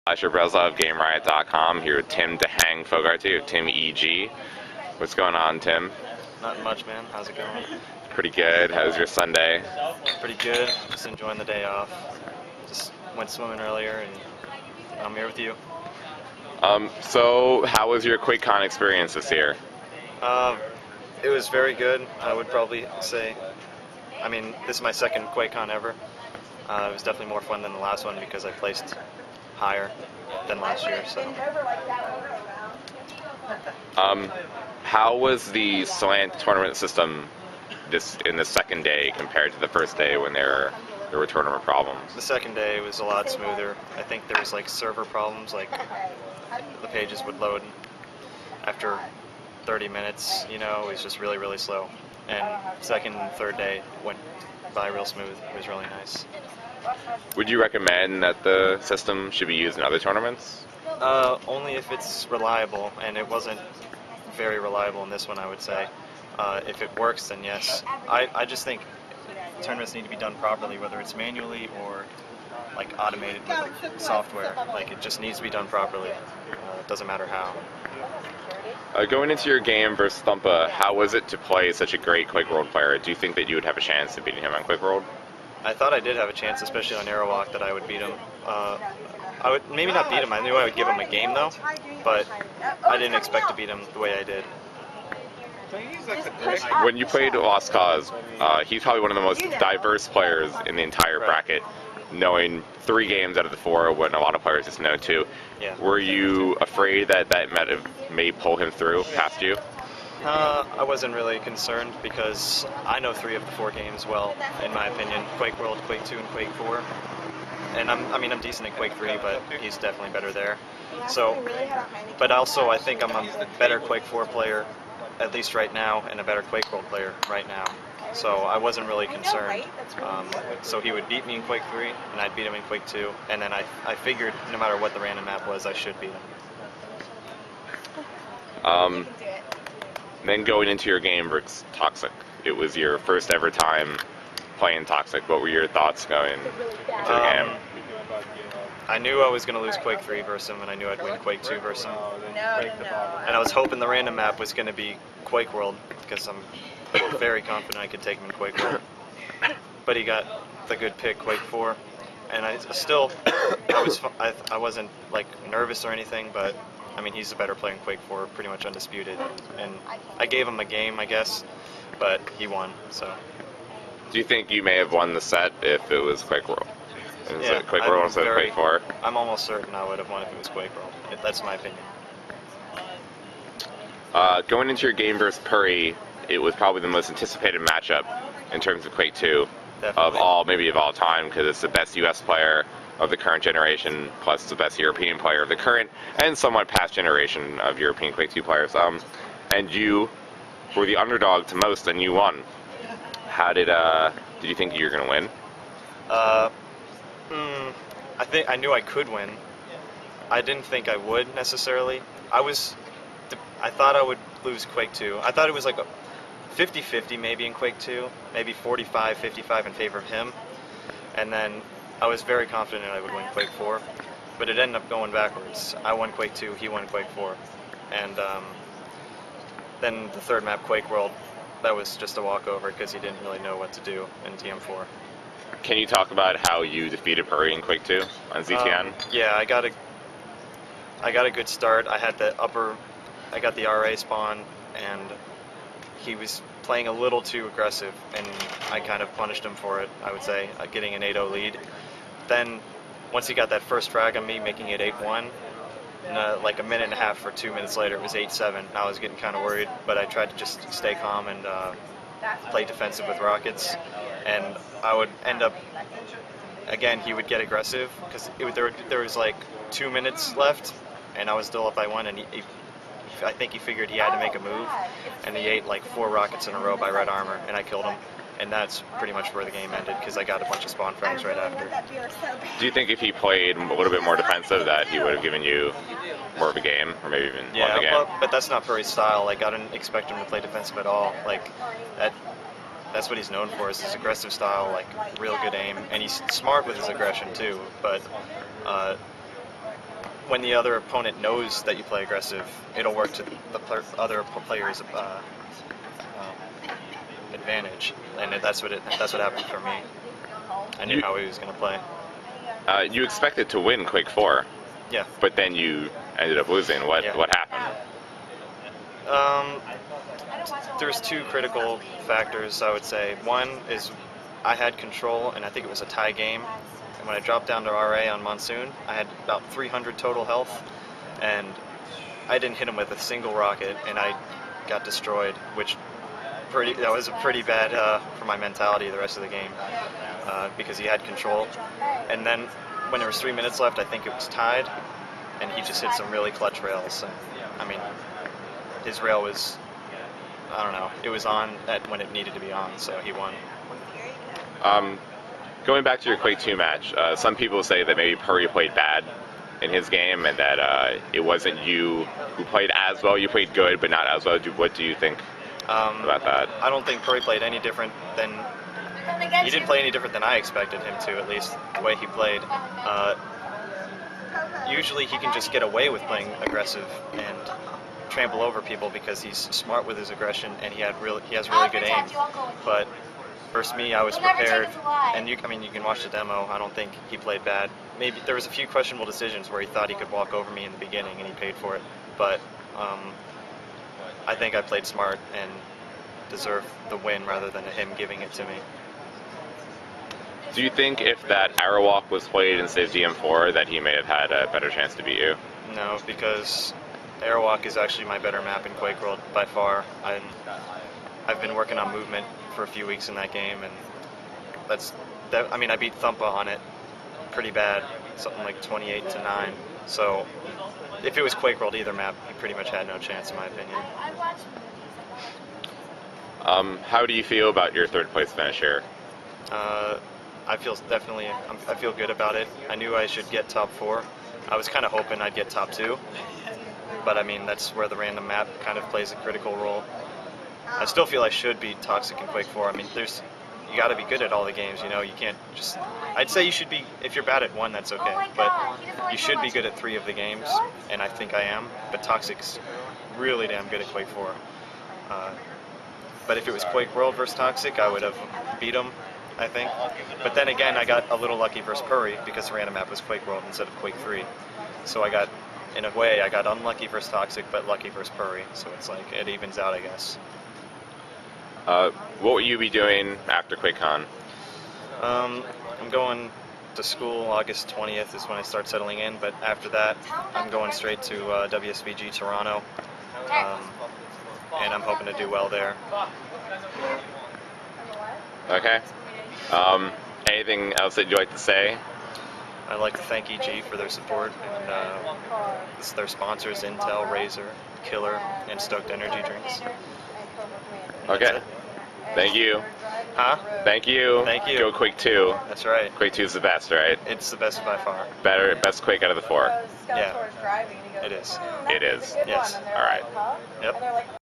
Breslau of Gameriot.com here with Tim DaHanG Fogarty of Tim EG. What's going on, Tim? Not much, man. How's it going? Pretty good. How's your Sunday? Pretty good. Just enjoying the day off. Just went swimming earlier, and I'm here with you. So how was your QuakeCon experience this year? It was very good, I would probably say. I mean, this is my second QuakeCon ever. It was definitely more fun than the last one because I placed higher than last year. So. How was the slant tournament system in the second day compared to the first day when there were tournament problems? The second day was a lot smoother. I think there was like server problems, like the pages would load after 30 minutes, you know, it was just really, really slow. And second and third day went by real smooth. It was really nice. Would you recommend that the system should be used in other tournaments? Only if it's reliable, and it wasn't very reliable in this one, I would say. If it works, then yes. I just think tournaments need to be done properly, whether it's manually or like automated with software. Like, it just needs to be done properly. It doesn't matter how. Going into your game versus Thumpa, how was it to play such a great Quake World player? Do you think that you would have a chance of beating him on Quake World? I thought I did have a chance, especially on Aerowalk, that I would beat him. I would maybe not beat him. I knew I would give him a game though, but I didn't expect to beat him the way I did. When you played Lost Cause, he's probably one of the most diverse players in the entire bracket, knowing 3 games out of the 4 when a lot of players just know 2. Yeah. Were you afraid that may pull him through past you? I wasn't really concerned because I know 3 of the 4 games well, in my opinion. Quake World, Quake 2, and Quake 4. And I'm decent at Quake 3, but he's definitely better there. So, but also I think I'm a better Quake 4 player, at least right now, and a better Quake World player right now. So I wasn't really concerned. So he would beat me in Quake 3, and I'd beat him in Quake 2, and then I figured no matter what the random map was, I should beat him. Then going into your game versus Toxic, it was your first ever time playing Toxic. What were your thoughts going into the game? I knew I was going to lose Quake 3 versus him, and I knew I'd win Quake 2 versus him. And I was hoping the random map was going to be Quake World, because I'm very confident I could take him in Quake World. But he got the good pick, Quake 4. And I wasn't like nervous or anything, but I mean, he's a better player in Quake 4, pretty much undisputed. And I gave him a game, I guess, but he won, so. Do you think you may have won the set if it was Quake World? Yeah, Quake World instead of Quake 4? I'm almost certain I would have won if it was Quake World. That's my opinion. Going into your game versus Puri, it was probably the most anticipated matchup in terms of Quake 2 Definitely. of all time, because it's the best US player of the current generation, plus the best European player of the current and somewhat past generation of European Quake 2 players. And you were the underdog to most, and you won. How did you think you were going to win? I knew I could win. I didn't think I would necessarily. I thought I would lose Quake 2. I thought it was like a 50-50 maybe in Quake 2, maybe 45-55 in favor of him. And then I was very confident I would win Quake 4, but it ended up going backwards. I won Quake 2, he won Quake 4. And then the third map, Quake World, that was just a walkover because he didn't really know what to do in TM4. Can you talk about how you defeated Puri in Quake 2 on ZTN? Yeah, I got a good start. I got the RA spawn, and he was playing a little too aggressive, and I kind of punished him for it, I would say, getting an 8-0 lead. Then, once he got that first frag on me, making it 8-1, like a minute and a half or 2 minutes later, it was 8-7. I was getting kind of worried, but I tried to just stay calm and play defensive with rockets, and I would end up, again, he would get aggressive, because there was like 2 minutes left, and I was still up by 1, and I think he figured he had to make a move, and he ate like 4 rockets in a row by red armor, and I killed him. And that's pretty much where the game ended, because I got a bunch of spawn frags right after. Do you think if he played a little bit more defensive that he would have given you more of a game, or maybe even won the game? But that's not Puri's style. Like, I didn't expect him to play defensive at all. Like, that's what he's known for, is his aggressive style, like real good aim, and he's smart with his aggression too. But when the other opponent knows that you play aggressive, it'll work to the other player's advantage, and that's what happened for me. I knew how he was going to play. You expected to win Quake 4. Yeah. But then you ended up losing. What happened? There's two critical factors, I would say. One is I had control, and I think it was a tie game. And when I dropped down to RA on Monsoon, I had about 300 total health, and I didn't hit him with a single rocket, and I got destroyed, that was pretty bad for my mentality the rest of the game, because he had control. And then when there was 3 minutes left, I think it was tied, and he just hit some really clutch rails. And, I mean, his rail was, I don't know, it was on when it needed to be on, so he won. Going back to your Quake 2 match, some people say that maybe Purry played bad in his game, and that it wasn't you who played as well. You played good, but not as well. What do you think about that? I don't think Purry played any different than... He didn't play any different than I expected him to, at least the way he played. Usually he can just get away with playing aggressive and trample over people because he's smart with his aggression and he has really good aim. But versus me, I was prepared, and you can watch the demo. I don't think he played bad. Maybe there was a few questionable decisions where he thought he could walk over me in the beginning and he paid for it. But I think I played smart and deserved the win rather than him giving it to me. Do you think if that Arrow Walk was played instead of DM4 that he may have had a better chance to beat you? No, because Arrow Walk is actually my better map in Quake World by far. I've been working on movement for a few weeks in that game, and I beat Thumpa on it pretty bad, something like 28-9. So if it was Quake World either map, he pretty much had no chance in my opinion. How do you feel about your third place finish here? I feel good about it. I knew I should get top 4. I was kind of hoping I'd get top 2, but I mean that's where the random map kind of plays a critical role. I still feel I should be Toxic in Quake 4. I mean, you got to be good at all the games, you know. You can't just... I'd say you should be... If you're bad at 1, that's okay. But you should be good at 3 of the games, and I think I am. But Toxic's really damn good at Quake 4. But if it was Quake World versus Toxic, I would have beat him, I think. But then again, I got a little lucky versus Purry because the random map was Quake World instead of Quake 3. So in a way, I got unlucky versus Toxic, but lucky versus Purry. So it's like, it evens out, I guess. What will you be doing after QuakeCon? I'm going to school. August 20th is when I start settling in, but after that, I'm going straight to WSVG Toronto, and I'm hoping to do well there. Okay. Anything else that you'd like to say? I'd like to thank EG for their support, and their sponsors, Intel, Razer, Killer, and Stoked Energy Drinks. Okay. Thank you. Huh? Thank you. Thank you. Go Quake 2. That's right. Quake 2 is the best, right? It's the best by far. Best Quake out of the 4. Yeah. It is. It is. Yes. All right. Yep.